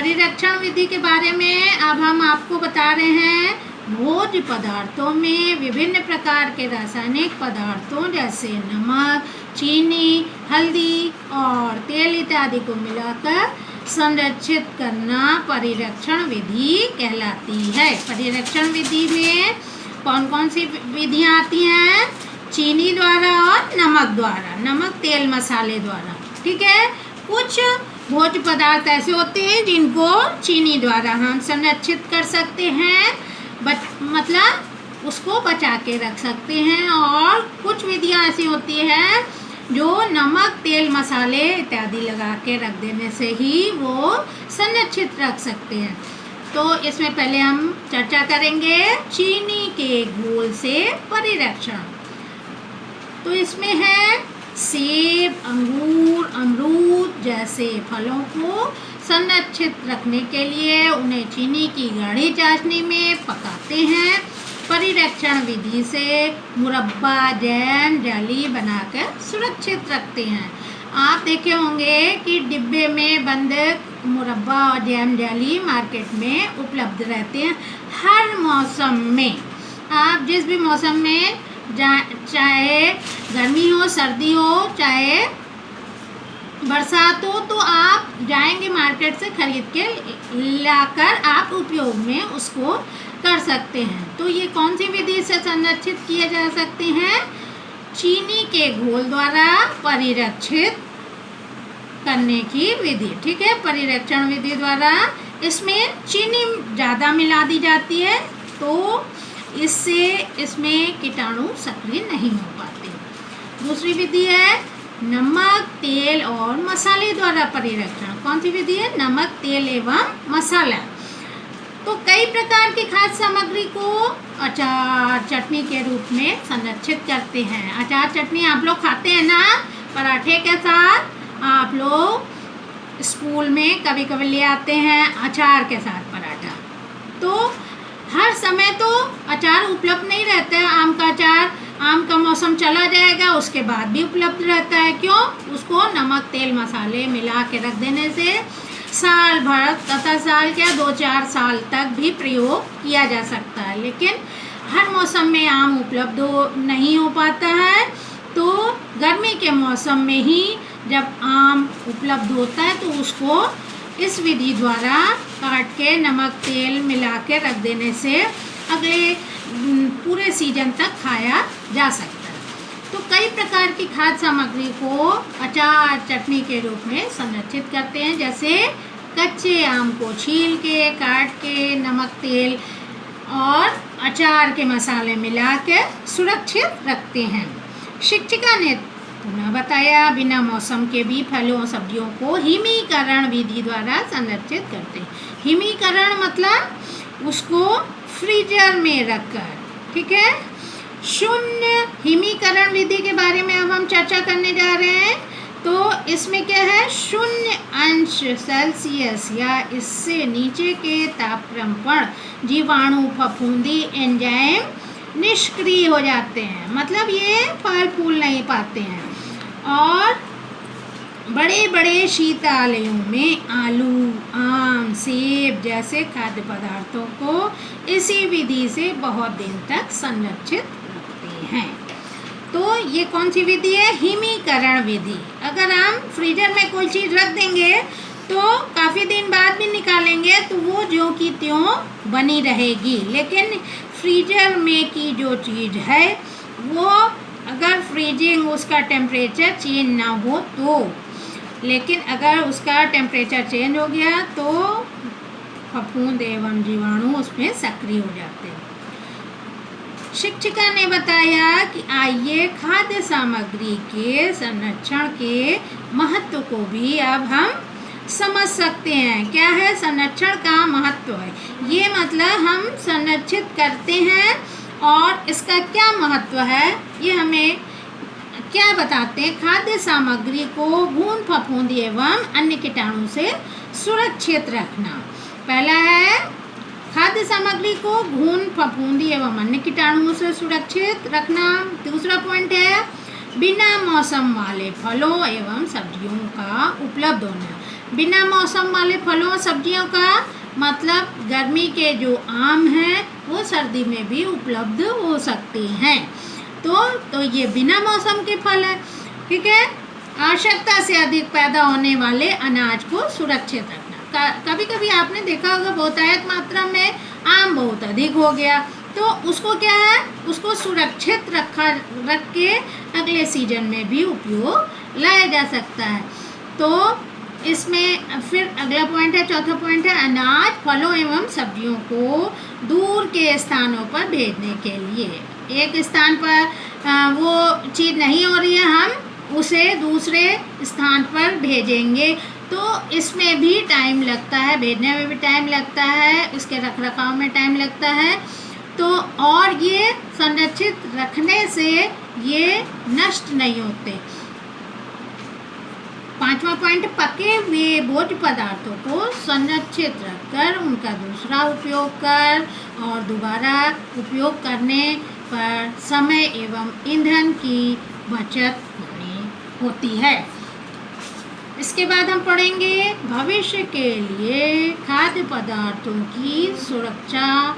परिरक्षण विधि के बारे में अब हम आपको बता रहे हैं। भोज्य पदार्थों में विभिन्न प्रकार के रासायनिक पदार्थों जैसे नमक, चीनी, हल्दी और तेल इत्यादि को मिलाकर संरक्षित करना परिरक्षण विधि कहलाती है। परिरक्षण विधि में कौन कौन सी विधियाँ आती हैं? चीनी द्वारा और नमक द्वारा, नमक, तेल, मसाले द्वारा। ठीक है। कुछ भोज्य पदार्थ ऐसे होते हैं जिनको चीनी द्वारा हम संरक्षित कर सकते हैं, मतलब उसको बचा के रख सकते हैं। और कुछ विधियाँ ऐसी होती हैं जो नमक, तेल, मसाले इत्यादि लगा के रख देने से ही वो संरक्षित रख सकते हैं। तो इसमें पहले हम चर्चा करेंगे चीनी के घोल से परिरक्षण। तो इसमें है सेब, अंगूर, अमरूद जैसे फलों को संरक्षित रखने के लिए उन्हें चीनी की गाढ़ी चाशनी में पकाते हैं। परिरक्षण विधि से मुरब्बा, जैम, जेली बनाकर सुरक्षित रखते हैं। आप देखे होंगे कि डिब्बे में बंद मुरब्बा और जैम, जेली मार्केट में उपलब्ध रहते हैं हर मौसम में। आप जिस भी मौसम में चाहे गर्मी हो, सर्दी हो, चाहे बरसात हो, तो आप जाएंगे मार्केट से खरीद के लाकर आप उपयोग में उसको कर सकते हैं। तो ये कौन सी विधि से संरक्षित किए जा सकते हैं? चीनी के घोल द्वारा परिरक्षित करने की विधि। ठीक है। परिरक्षण विधि द्वारा इसमें चीनी ज़्यादा मिला दी जाती है, तो इससे इसमें कीटाणु सक्रिय नहीं हो पाते। दूसरी विधि है नमक, तेल और मसाले द्वारा परिरक्षण। कौन सी विधि है? नमक, तेल एवं मसाला। तो कई प्रकार की खाद्य सामग्री को अचार, चटनी के रूप में संरक्षित करते हैं। अचार, चटनी आप लोग खाते हैं ना पराठे के साथ। आप लोग स्कूल में कभी कभी ले आते हैं अचार के साथ पराठा। तो हर समय तो अचार उपलब्ध नहीं रहता है। आम का अचार, आम का मौसम चला जाएगा उसके बाद भी उपलब्ध रहता है। क्यों? उसको नमक, तेल, मसाले मिला के रख देने से साल भर तथा साल क्या 2-4 साल तक भी प्रयोग किया जा सकता है। लेकिन हर मौसम में आम उपलब्ध नहीं हो पाता है, तो गर्मी के मौसम में ही जब आम उपलब्ध होता है तो उसको इस विधि द्वारा काट के नमक, तेल मिला के रख देने से अगले पूरे सीजन तक खाया जा सकता है। तो कई प्रकार की खाद्य सामग्री को अचार, चटनी के रूप में संरक्षित करते हैं। जैसे कच्चे आम को छील के, काट के नमक, तेल और अचार के मसाले मिला के सुरक्षित रखते हैं। शिक्षिका ने पुनः बताया बिना मौसम के भी फलों, सब्जियों को हिमीकरण विधि द्वारा संरक्षित करते हैं। हिमीकरण मतलब उसको फ्रीजर में रखकर। ठीक है। शून्य हिमीकरण विधि के बारे में अब हम चर्चा करने जा रहे हैं। तो इसमें क्या है? 0 सेल्सियस या इससे नीचे के तापक्रम पर जीवाणु, फफूंदी, एंजाइम निष्क्रिय हो जाते हैं। मतलब ये फल फूल नहीं पाते हैं। और बड़े बड़े शीतालयों में आलू, आम, सेब जैसे खाद्य पदार्थों को इसी विधि से बहुत दिन तक संरक्षित रखते हैं। तो ये कौन सी विधि है? हिमीकरण विधि। अगर हम फ्रीजर में कोई चीज़ रख देंगे तो काफ़ी दिन बाद भी निकालेंगे तो वो ज्यों की त्यों बनी रहेगी। लेकिन फ्रीजर में की जो चीज़ है वो अगर फ्रीजिंग उसका टेम्परेचर चेंज ना हो तो, लेकिन अगर उसका टेम्परेचर चेंज हो गया तो फफूंद एवं जीवाणु उसमें सक्रिय हो जाते हैं। शिक्षिका ने बताया कि आइए खाद्य सामग्री के संरक्षण के महत्व को भी अब हम समझ सकते हैं। क्या है संरक्षण का महत्व? है ये मतलब हम संरक्षित करते हैं और इसका क्या महत्व है ये हमें क्या बताते हैं। खाद्य सामग्री को घुन, फफूंदी एवं अन्य कीटाणु से सुरक्षित रखना। पहला है खाद्य सामग्री को घुन, फफूंदी एवं अन्य कीटाणुओं से सुरक्षित रखना। दूसरा पॉइंट है बिना मौसम वाले फलों एवं सब्जियों का उपलब्ध होना। बिना मौसम वाले फलों और सब्जियों का मतलब गर्मी के जो आम हैं वो सर्दी में भी उपलब्ध हो सकते हैं। तो ये बिना मौसम के फल है, ठीक है। आवश्यकता से अधिक पैदा होने वाले अनाज को सुरक्षित रखना। कभी कभी आपने देखा होगा बहुतायत मात्रा में आम बहुत अधिक हो गया, तो उसको क्या है, उसको सुरक्षित रख के अगले सीजन में भी उपयोग लाया जा सकता है। तो इसमें फिर अगला पॉइंट है, चौथा पॉइंट है, अनाज फलों एवं सब्जियों को दूर के स्थानों पर भेजने के लिए। एक स्थान पर वो चीज़ नहीं हो रही है, हम उसे दूसरे स्थान पर भेजेंगे, तो इसमें भी टाइम लगता है, भेजने में भी टाइम लगता है, इसके रख रखाव में टाइम लगता है। तो और ये संरक्षित रखने से ये नष्ट नहीं होते। पांचवा पॉइंट, पके हुए भोज्य पदार्थों को संरक्षित रखकर उनका दूसरा उपयोग कर और दोबारा उपयोग करने पर समय एवं ईंधन की बचत होती है। इसके बाद हम पढ़ेंगे भविष्य के लिए खाद्य पदार्थों की सुरक्षा।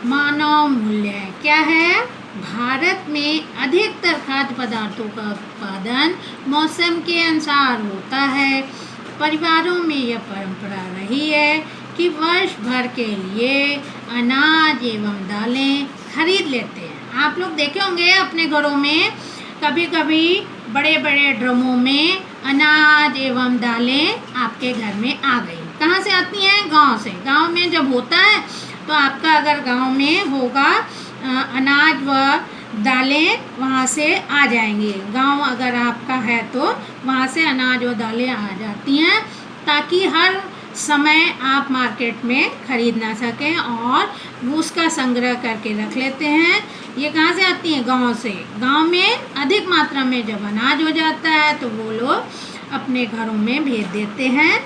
मानव मूल्य क्या है? भारत में अधिकतर खाद्य पदार्थों का उत्पादन मौसम के अनुसार होता है। परिवारों में यह परंपरा रही है कि वर्ष भर के लिए अनाज एवं दालें खरीद लेते हैं। आप लोग देखे होंगे अपने घरों में कभी कभी बड़े बड़े ड्रमों में अनाज एवं दालें आपके घर में आ गई। कहाँ से आती हैं? गांव से। गांव में जब होता है तो आपका अगर गांव में होगा अनाज व दालें वहाँ से आ जाएंगी। गांव अगर आपका है तो वहाँ से अनाज व दालें आ जाती हैं, ताकि हर समय आप मार्केट में खरीद ना सकें और उसका संग्रह करके रख लेते हैं। ये कहाँ से आती हैं? गांव से। गांव में अधिक मात्रा में जब अनाज हो जाता है तो वो लोग अपने घरों में भेज देते हैं,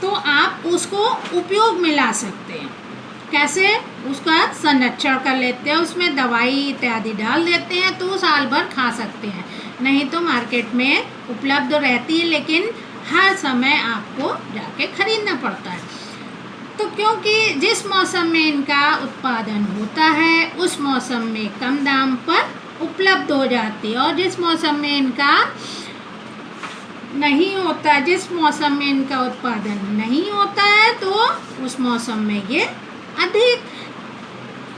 तो आप उसको उपयोग में ला सकते हैं। कैसे? उसका संरक्षण कर लेते हैं, उसमें दवाई इत्यादि डाल देते हैं, तो साल भर खा सकते हैं। नहीं तो मार्केट में उपलब्ध रहती है, लेकिन हर समय आपको जाके खरीदना पड़ता है। तो क्योंकि जिस मौसम में इनका उत्पादन होता है उस मौसम में कम दाम पर उपलब्ध हो जाती है, और जिस मौसम में इनका नहीं होता, जिस मौसम में इनका उत्पादन नहीं होता है, तो उस मौसम में ये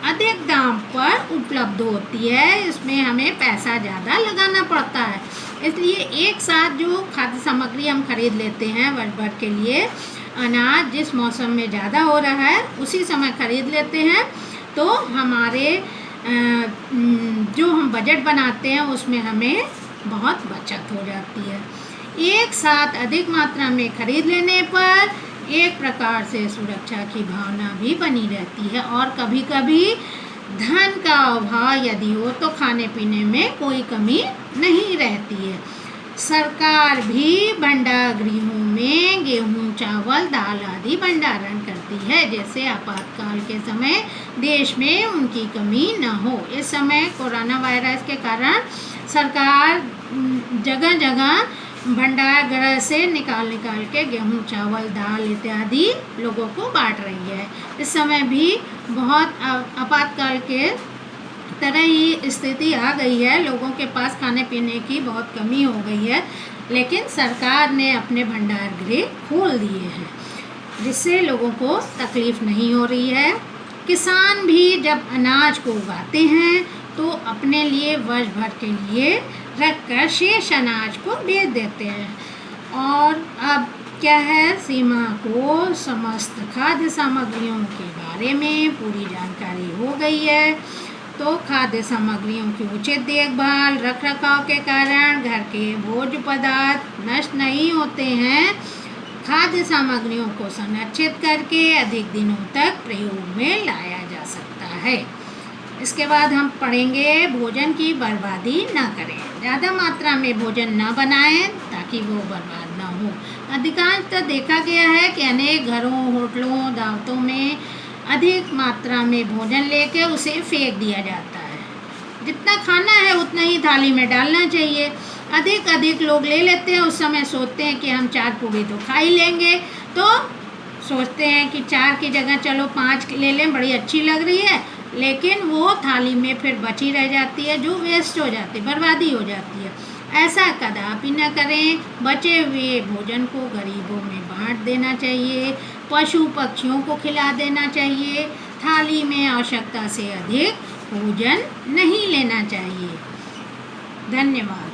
अधिक दाम पर उपलब्ध होती है। इसमें हमें पैसा ज़्यादा लगाना पड़ता है। इसलिए एक साथ जो खाद्य सामग्री हम खरीद लेते हैं वर्ष भर के लिए, अनाज जिस मौसम में ज़्यादा हो रहा है उसी समय खरीद लेते हैं, तो हमारे जो हम बजट बनाते हैं उसमें हमें बहुत बचत हो जाती है। एक साथ अधिक मात्रा में खरीद लेने पर एक प्रकार से सुरक्षा की भावना भी बनी रहती है, और कभी कभी धन का अभाव यदि हो तो खाने पीने में कोई कमी नहीं रहती है। सरकार भी भंडारगृहों में गेहूं, चावल, दाल आदि भंडारण करती है, जैसे आपातकाल के समय देश में उनकी कमी न हो। इस समय कोरोना वायरस के कारण सरकार जगह जगह भंडार गृह से निकाल के गेहूं, चावल, दाल इत्यादि लोगों को बांट रही है। इस समय भी बहुत आपातकाल के तरह ही स्थिति आ गई है, लोगों के पास खाने पीने की बहुत कमी हो गई है, लेकिन सरकार ने अपने भंडार गृह खोल दिए हैं, जिससे लोगों को तकलीफ नहीं हो रही है। किसान भी जब अनाज को उगाते हैं तो अपने लिए वर्ष भर के लिए रखकर शेष अनाज को बेच देते हैं। और अब क्या है, सीमा को समस्त खाद्य सामग्रियों के बारे में पूरी जानकारी हो गई है। तो खाद्य सामग्रियों की उचित देखभाल, रख रखाव के कारण घर के भोज्य पदार्थ नष्ट नहीं होते हैं। खाद्य सामग्रियों को संरक्षित करके अधिक दिनों तक प्रयोग में लाया जा सकता है। इसके बाद हम पढ़ेंगे भोजन की बर्बादी न करें। ज़्यादा मात्रा में भोजन न बनाएं ताकि वो बर्बाद ना हो। अधिकांशतः देखा गया है कि अनेक घरों, होटलों, दावतों में अधिक मात्रा में भोजन लेके उसे फेंक दिया जाता है। जितना खाना है उतना ही थाली में डालना चाहिए। अधिक अधिक लोग ले लेते हैं। उस समय सोचते हैं कि हम 4 पूड़ी तो खा ही लेंगे, तो सोचते हैं कि 4 की जगह चलो 5 ले लें, बड़ी अच्छी लग रही है, लेकिन वो थाली में फिर बची रह जाती है, जो वेस्ट हो जाती है, बर्बादी हो जाती है। ऐसा कदापि न करें। बचे हुए भोजन को गरीबों में बांट देना चाहिए, पशु पक्षियों को खिला देना चाहिए। थाली में आवश्यकता से अधिक भोजन नहीं लेना चाहिए। धन्यवाद।